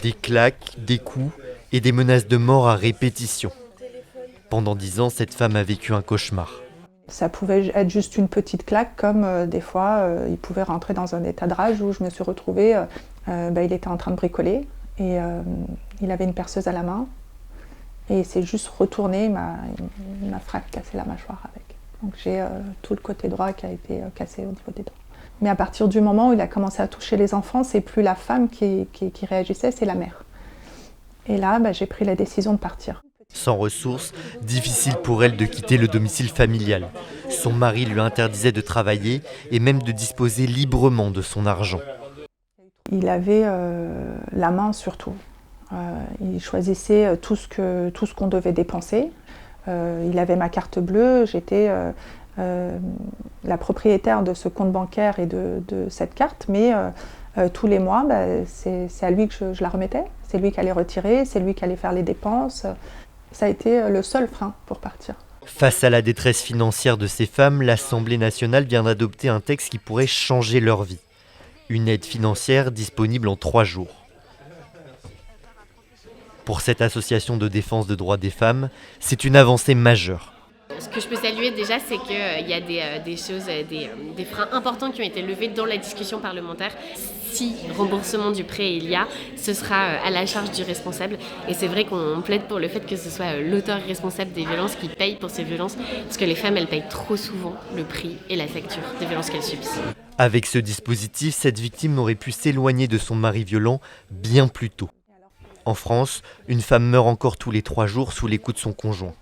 Des claques, des coups et des menaces de mort à répétition. Pendant 10 ans, cette femme a vécu un cauchemar. Ça pouvait être juste une petite claque, comme des fois, il pouvait rentrer dans un état de rage où je me suis retrouvée, il était en train de bricoler et il avait une perceuse à la main et il s'est juste retourné, il m'a fracassé la mâchoire avec. Donc j'ai tout le côté droit qui a été cassé au niveau des dents. Mais à partir du moment où il a commencé à toucher les enfants, c'est plus la femme qui réagissait, c'est la mère. Et là, j'ai pris la décision de partir. Sans ressources, difficile pour elle de quitter le domicile familial. Son mari lui interdisait de travailler et même de disposer librement de son argent. Il avait la main sur tout. Il choisissait tout ce qu'on devait dépenser. Il avait ma carte bleue, j'étais la propriétaire de ce compte bancaire et de cette carte, mais tous les mois, c'est à lui que je la remettais. C'est lui qui allait retirer, c'est lui qui allait faire les dépenses. Ça a été le seul frein pour partir. Face à la détresse financière de ces femmes, l'Assemblée nationale vient d'adopter un texte qui pourrait changer leur vie. Une aide financière disponible en 3 jours. Pour cette association de défense des droits des femmes, c'est une avancée majeure. Ce que je peux saluer déjà, c'est qu'il y a des choses, des freins importants qui ont été levés dans la discussion parlementaire. Si remboursement du prêt il y a, ce sera à la charge du responsable. Et c'est vrai qu'on plaide pour le fait que ce soit l'auteur responsable des violences qui paye pour ces violences, parce que les femmes, elles payent trop souvent le prix et la facture des violences qu'elles subissent. Avec ce dispositif, cette victime aurait pu s'éloigner de son mari violent bien plus tôt. En France, une femme meurt encore tous les 3 jours sous les coups de son conjoint.